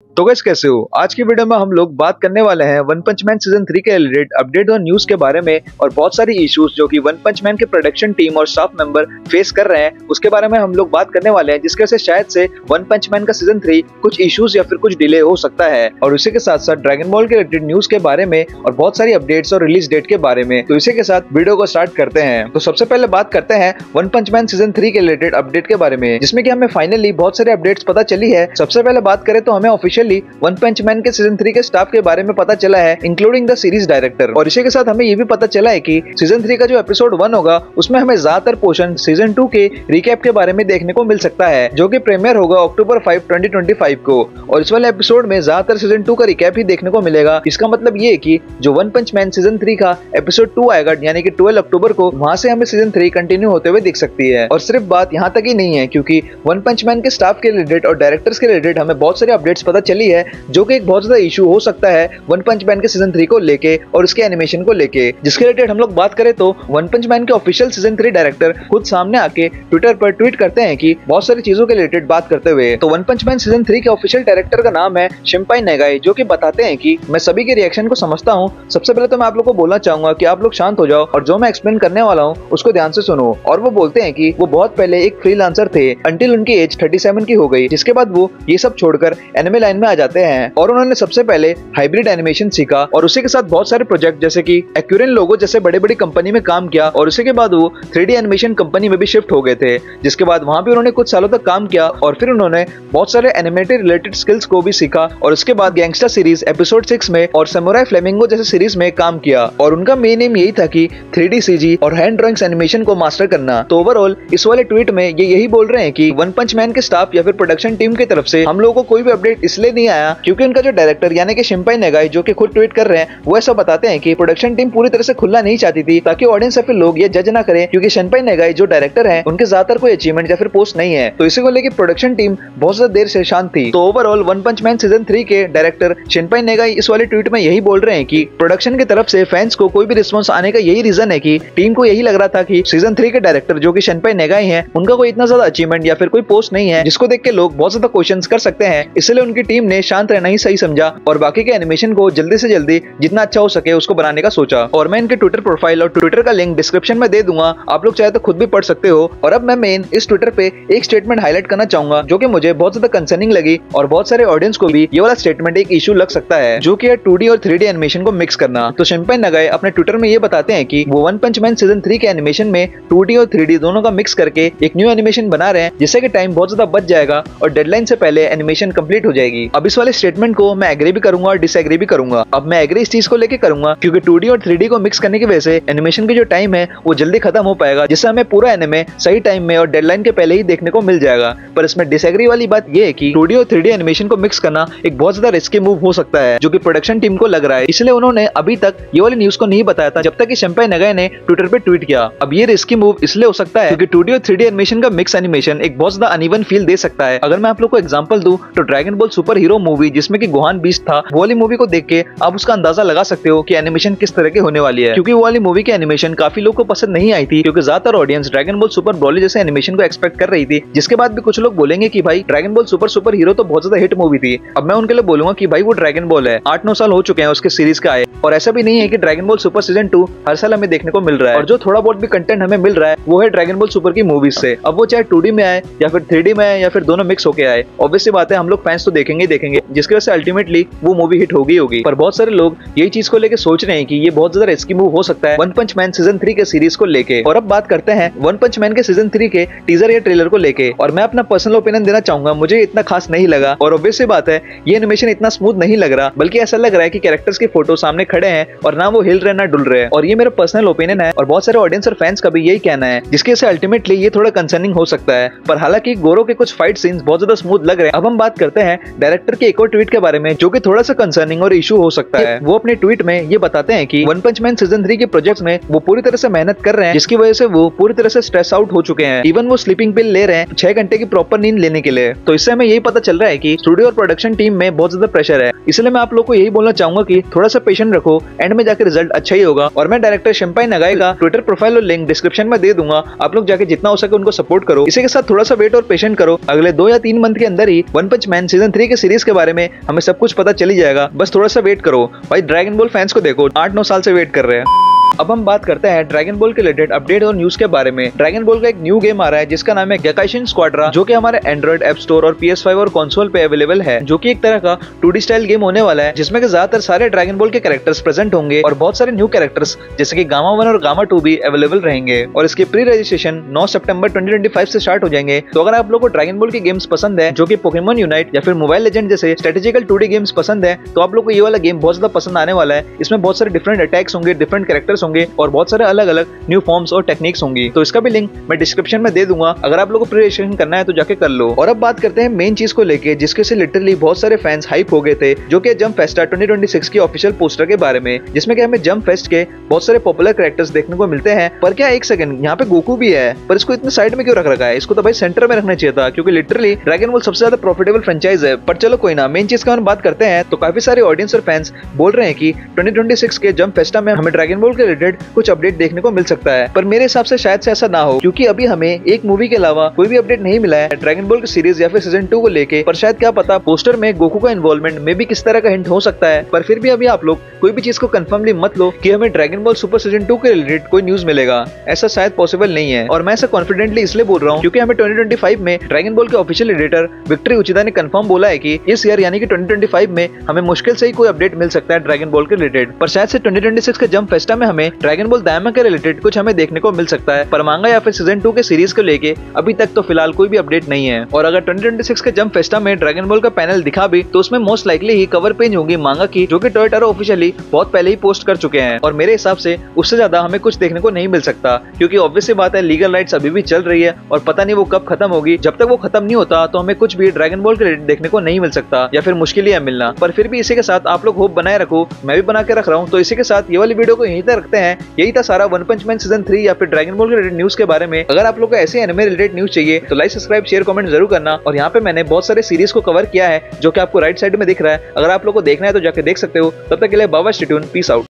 तो गाइस कैसे हो। आज की वीडियो में हम लोग बात करने वाले हैं वन पंच मैन सीजन 3 के रिलेटेड अपडेट और न्यूज के बारे में और बहुत सारी इश्यूज जो कि वन पंच मैन के प्रोडक्शन टीम और स्टाफ मेंबर फेस कर रहे हैं उसके बारे में हम लोग बात करने वाले हैं, जिसके वजह से शायद से वन पंच मैन का सीजन 3 कुछ इश्यूज या फिर कुछ डिले हो सकता है। और उसी के साथ साथ ड्रैगन बॉल के रिलेटेड न्यूज के बारे में और बहुत सारी अपडेट्स और रिलीज डेट के बारे में। तो इसी के साथ वीडियो को स्टार्ट करते हैं। तो सबसे पहले बात करते हैं वन पंच मैन सीजन 3 के रिलेटेड अपडेट के बारे में, जिसमें कि हमें फाइनली बहुत सारे अपडेट्स पता चली है। सबसे पहले बात करें तो हमें ऑफिशियली वन पंच मैन के सीजन 3 के स्टाफ के बारे में पता चला है, इंक्लूडिंग द सीरीज डायरेक्टर। और इसी के साथ हमें ये भी पता चला है कि सीजन 3 का जो एपिसोड 1 होगा उसमें हमें ज्यादातर पोर्शन सीजन 2 के रिकैप के बारे में देखने को मिल सकता है, जो कि प्रीमियर होगा अक्टूबर 5, 2025 को। और इस वाले एपिसोड में ज्यादातर सीजन 2 का रिकैप ही देखने को मिलेगा। इसका मतलब ये है कि जो वन पंच मैन सीजन 3 का एपिसोड 2 आएगा यानी कि 12 अक्टूबर को, वहां से हमें सीजन 3 कंटिन्यू होते हुए दिख सकती है। और सिर्फ बात यहाँ तक ही नहीं है, क्योंकि वन पंच मैन के स्टाफ के रिलेटेड और डायरेक्टर्स के रिलेटेड हमें बहुत सारे अपडेट्स पता चली है, जो कि एक बहुत ज्यादा इशू हो सकता है वन पंच मैन के सीजन 3 को लेके और उसके एनिमेशन को लेके। जिसके रिलेटेड हम लोग बात करें तो वन पंच मैन के ऑफिशियल सीजन 3 डायरेक्टर खुद सामने आके ट्विटर पर ट्वीट करते हैं कि बहुत सारी चीजों के रिलेटेड बात करते हुए। तो वन पंच मैन सीजन 3 के ऑफिशियल डायरेक्टर का नाम है शिम्पाई नेगाई, जो कि बताते हैं कि मैं सभी के रिएक्शन को समझता हूँ। सबसे पहले तो मैं आप लोग को बोलना चाहूंगा कि आप लोग शांत हो जाओ और जो मैं एक्सप्लेन करने वाला हूँ उसको ध्यान से सुनो। और वो बोलते हैं कि वो बहुत पहले एक फ्रीलांसर थे अंटिल उनकी एज 37 की हो गई, जिसके बाद वो ये सब छोड़कर एनिमे लाइन में आ जाते हैं। और उन्होंने सबसे पहले हाइब्रिड एनिमेशन सीखा और उसी के साथ बहुत सारे प्रोजेक्ट जैसे कि एक्यूरेन लोगो जैसे बड़ी बड़ी कंपनी में काम किया। और उसी के बाद वो 3D एनिमेशन कंपनी में भी शिफ्ट हो गए थे, जिसके बाद वहां भी उन्होंने कुछ सालों तक काम किया। और फिर उन्होंने बहुत सारे एनिमेटेड रिलेटेड स्किल्स को भी सीखा। और उसके बाद गैंगस्टर सीरीज एपिसोड 6 में और समुराई फ्लेमिंगो जैसे सीरीज में काम किया। और उनका मेन एम यही था कि 3D CG और हैंड ड्राइंग्स एनिमेशन को मास्टर करना। तो ओवरऑल इस वाले ट्वीट में ये यही बोल रहे हैं कि वन पंच मैन के स्टाफ या फिर प्रोडक्शन टीम की तरफ से हम लोगों को कोई भी अपडेट इसलिए नहीं आया क्योंकि उनका जो डायरेक्टर यानी कि शिम्पाई नेगाई, जो कि खुद ट्वीट कर रहे हैं, वो ऐसा बताते हैं कि प्रोडक्शन टीम पूरी तरह से खुलना नहीं चाहती थी ताकि ऑडियंस या फिर लोग ये जज ना करें, क्योंकि शिम्पाई नेगाई जो डायरेक्टर हैं उनके ज्यादातर कोई अचीवमेंट या फिर पोस्ट नहीं है। तो इसी को लेकर प्रोडक्शन टीम बहुत ज्यादा देर से शांत थी। तो ओवरऑल वन पंच मैन सीजन 3 के डायरेक्टर शिम्पाई नेगाई इस वाले ट्वीट में यही बोल रहे हैं कि प्रोडक्शन की तरफ से फैंस को कोई भी रिस्पॉन्स आने का यही रीजन है कि टीम को यही लग रहा था कि सीजन 3 के डायरेक्टर जो कि शिम्पाई नेगाई हैं, उनका कोई इतना ज्यादा अचीवमेंट या फिर कोई पोस्ट नहीं है जिसको देख के लोग बहुत ज्यादा क्वेश्चंस कर सकते हैं। इसलिए उनकी टीम ने शांत रहना ही सही समझा और बाकी के एनिमेशन को जल्दी से जल्दी जितना अच्छा हो सके उसको बनाने का सोचा। और मैं इनके ट्विटर प्रोफाइल और ट्विटर का लिंक डिस्क्रिप्शन में दे दूंगा, आप लोग चाहे तो खुद भी पढ़ सकते हो। और अब मैं मेन इस ट्विटर पे एक स्टेटमेंट हाईलाइट करना चाहूंगा जो कि मुझे बहुत ज्यादा कंसर्निंग लगी और बहुत सारे ऑडियंस को भी ये वाला स्टेटमेंट एक इशू लग सकता है, जो कि है 2D और 3D एनिमेशन को मिक्स करना। तो शिम्पाई नेगाई अपने ट्विटर में ये बताते हैं कि वो वन पंच मैन सीजन 3 के एनिमेशन में 2D और 3D दोनों का मिक्स करके एक न्यू एनिमेशन बना रहे हैं, जिससे कि टाइम बहुत ज्यादा बच जाएगा और डेडलाइन से पहले एनिमेशन कंप्लीट हो जाएगी। अब इस वाले स्टेटमेंट को मैं एग्री भी करूंगा और डिसएग्री भी करूंगा। अब मैं एग्री इस चीज को लेके करूंगा क्योंकि 2D और 3D को मिक्स करने की वजह से एनिमेशन की जो टाइम है वो जल्दी खत्म हो पाएगा, जिससे हमें पूरा एनिमे सही टाइम में और डेडलाइन के पहले ही देखने को मिल जाएगा। पर इसमें डिसएग्री वाली बात ये है कि 2D और 3D एनिमेशन को मिक्स करना एक बहुत ज्यादा रिस्की मूव हो सकता है, जो कि प्रोडक्शन टीम को लग रहा है। इसलिए उन्होंने अभी तक ये वाली न्यूज को नहीं बताया था जब तक कि शिम्पाई नेगाई ने ट्विटर पे ट्वीट किया। अब ये रिस्की मूव इसलिए हो सकता है क्योंकि 2D और 3D एनिमेशन का मिक्स एनिमेशन एक बहुत ज्यादा अनइवन फील दे सकता है। अगर मैं आप लोग को एग्जांपल दूं तो dragon ball super hero movie जिसमें कि गोहान बीस्ट था, वो वाली मूवी को देख के आप उसका अंदाजा लगा सकते हो कि एनिमेशन किस तरह की होने वाली है। क्योंकि वो वाली मूवी की एनिमेशन काफी लोगों को पसंद नहीं आई थी, क्योंकि ज्यादातर audience dragon ball super Broly जैसे एनिमेशन को एक्सपेक्ट कर रही थी। जिसके बाद भी कुछ लोग बोलेंगे कि भाई ड्रैगन बॉल सुपर हीरो तो बहुत ज्यादा हिट मूवी थी। अब मैं उनके लिए बोलूंगा कि भाई वो ड्रैगन बॉल है, 8-9 साल हो चुके हैं उसके सीरीज का आए, और ऐसा भी नहीं है कि ड्रैगन बॉल सुपर सीजन 2 हर साल हमें देखने को मिल रहा है। और जो थोड़ा बहुत भी कंटेंट हमें मिल रहा है वो है ड्रैगन बॉल सुपर की मूवीज से। अब वो चाहे 2D में आए या फिर 3D में आए या फिर दोनों मिक्स होके आए, ऑब्वियसली बात है हम लोग फैंस तो देखेंगे जिसकी वजह से अल्टीमेटली वो मूवी हिट होगी। पर बहुत सारे लोग यही चीज को लेकर सोच रहे हैं कि ये बहुत ज्यादा रिस्की मूव हो सकता है वन पंच मैन सीजन 3 के सीरीज को लेके। और अब बात करते हैं वन पंच मैन के सीजन 3 के टीजर या ट्रेलर को लेके। और मैं अपना पर्सनल ओपिनियन देना चाहूंगा, मुझे इतना खास नहीं लगा। और ऑब्वियसली बात है ये एनिमेशन इतना स्मूथ नहीं लग रहा, बल्कि ऐसा लग रहा है कि कैरेक्टर्स की फोटो सामने खड़े हैं और ना वो हिल रहे ना डुल रहे हैं। और ये मेरा पर्सनल ओपिनियन है और बहुत सारे ऑडियंस और फैंस का भी यही कहना है, जिसके से अल्टीमेटली ये थोड़ा कंसर्निंग हो सकता है। पर हालांकि गोरो के कुछ फाइट सीन्स बहुत ज्यादा स्मूथ लग रहे हैं। अब हम बात करते हैं डायरेक्टर के एक और ट्वीट के बारे में, जो कि थोड़ा सा कंसर्निंग और इशू हो सकता है। वो अपने ट्वीट में ये बताते हैं कि वन पंच मैन सीजन 3 के प्रोजेक्ट्स में वो पूरी तरह से मेहनत कर रहे हैं, जिसकी वजह से वो पूरी तरह से स्ट्रेस आउट हो चुके हैं। इवन वो स्लीपिंग पिल ले रहे हैं 6 घंटे की प्रॉपर नींद लेने के लिए। तो इससे हमें यही पता चल रहा है कि स्टूडियो और प्रोडक्शन टीम में बहुत ज्यादा प्रेशर है। इसलिए मैं आप लोग को यही बोलना चाहूंगा कि थोड़ा सा पेशेंट रखो, एंड में जाकर रिजल्ट अच्छा ही होगा। और मैं डायरेक्टर शिम्पाई नेगाई का ट्विटर प्रोफाइल और लिंक डिस्क्रिप्शन में दे दूंगा, आप लोग जाके जितना हो सके उनको सपोर्ट करो। इसी के साथ थोड़ा सा वेट और पेशेंट करो, अगले 2 या 3 मंथ के अंदर ही वन पंच मैन सीजन 3 के सीरीज के बारे में हमें सब कुछ पता चल ही जाएगा, बस थोड़ा सा वेट करो। भाई ड्रैगन बॉल फैंस को देखो, 8-9 साल से वेट कर रहे हैं। अब हम बात करते हैं ड्रैगन बॉल के रिलेटेड अपडेट और न्यूज के बारे में। ड्रैगन बॉल का एक न्यू गेम आ रहा है जिसका नाम है गैकाइशिन स्क्वाड्रा, जो कि हमारे एंड्रॉइड ऐप स्टोर और PS5 और कंसोल पे अवेलेबल है, जो कि एक तरह का 2D स्टाइल गेम होने वाला है, जिसमें के ज्यादातर सारे ड्रैगन बॉल के कैरेक्टर्स प्रेजेंट होंगे और बहुत सारे न्यू कैरेक्टर्स जैसे कि गामा 1 और गामा 2 भी अवेलेबल रहेंगे। और इसके प्री रजिस्ट्रेशन 9 सितंबर 2025 से स्टार्ट हो जाएंगे। तो अगर आप लोग को ड्रैगन बॉल के गेम्स पसंद है, जो कि पोकेमॉन यूनाइट या फिर मोबाइल लेजेंड जैसे स्ट्रेटेजिकल 2D गेम्स पसंद है, तो आप लोग को ये वाला गेम बहुत ज्यादा पसंद आने वाला है। इसमें बहुत सारे डिफरेंट अटैक्स होंगे, डिफरेंट कैरेक्टर्स होंगे और बहुत सारे अलग अलग न्यू फॉर्म्स और टेक्निक्स होंगी। तो इसका भी लिंक मैं डिस्क्रिप्शन में दे दूंगा, अगर आप लोगों को प्री रजिस्ट्रेशन करना है तो जाके कर लो। और अब बात करते हैं मेन चीज को लेके, जिसके से लिटरली बहुत सारे फैंस हाइप हो गए थे, जो कि जंप फेस्टा 2026 की ऑफिशियल पोस्टर के बारे में, जिसमें कि हमें जंप फेस्ट के बहुत सारे पॉपुलर कैरेक्टर्स देखने को मिलते हैं। पर क्या एक सेकंड, यहाँ पे गोकू भी है, पर इसको इतने साइड में क्यों रख रखा है? इसको तो भाई सेंटर में रखना चाहिए था, क्योंकि लिटरली ड्रैगन बॉल सबसे ज्यादा प्रॉफिटेबल फ्रेंचाइज है। पर चलो कोई ना, मेन चीज का हम बात करते हैं। तो काफी सारे ऑडियंस और फैंस बोल रहे हैं कि 2026 के जंप फेस्टा में हमें ड्रैगन बॉल के रिलेटेड कुछ अपडेट देखने को मिल सकता है, पर मेरे हिसाब से शायद से ऐसा ना हो, क्योंकि अभी हमें एक मूवी के अलावा कोई भी अपडेट नहीं मिला है ड्रैगन बॉल की सीरीज या फिर सीजन 2 को लेके। पर शायद क्या पता पोस्टर में गोकू का इन्वॉल्वमेंट में भी किस तरह का हिंट हो सकता है। पर फिर भी अभी आप लोग कोई भी चीज को कंफर्मली मत लो कि हमें ड्रैगन बॉल सुपर सीजन 2 के रिलेटेड कोई न्यूज मिलेगा, ऐसा शायद पॉसिबल नहीं है। और मैं ऐसा कॉन्फिडेंटली इसलिए बोल रहा हूँ क्योंकि हमें 2025 में ड्रैगन बॉल के ऑफिशियल एडिटर विक्ट्री उचिता ने कंफर्म बोला है कि इस ईयर यानी कि 2025 में हमें मुश्किल से ही कोई अपडेट मिल सकता है ड्रैगन बॉल के रिलेटेड। पर शायद से 2026 के जंप फेस्टा में हमें ड्रैगन बॉल दायमा के रिलेटेड कुछ हमें देखने को मिल सकता है, पर मांगा या फिर सीजन 2 के सीरीज को लेके अभी तक तो फिलहाल कोई भी अपडेट नहीं है। और अगर 2026 के जंप फेस्टा में ड्रैगन बॉल का पैनल दिखा भी तो उसमें मोस्ट लाइकली ही कवर पेज होगी मांगा की, जो कि टोयोटारो ऑफिशियली बहुत पहले ही पोस्ट कर चुके हैं। और मेरे हिसाब से उससे ज्यादा हमें कुछ देखने को नहीं मिल सकता, क्योंकि ऑब्वियसली बात है लीगल राइट्स अभी भी चल रही है और पता नहीं वो कब खत्म होगी। जब तक वो खत्म नहीं होता तो हमें कुछ भी ड्रैगन बॉल के रिलेटेड देखने को नहीं मिल सकता, या फिर मुश्किल ही है मिलना। पर फिर भी इसी के साथ आप लोग होप बनाए रखो, मैं भी बना के रख रहा हूँ। तो इसी के साथ ये वाली वीडियो को यहीं तक रखते हैं। यही था सारा वन पंच मैन सीजन 3 या फिर ड्रैगन बॉल के रिलेटेड न्यूज के बारे में। अगर आप लोग को ऐसे एनिमे रिलेटेड न्यूज चाहिए तो लाइक सब्सक्राइब शेयर कमेंट जरूर करना। और यहाँ पे मैंने बहुत सारे सीरीज को कवर किया है, जो कि आपको राइट साइड में दिख रहा है। अगर आप लोग को देखना है तो जाके देख सकते हो। तब तक के लिए bye bye, stay tuned, peace out.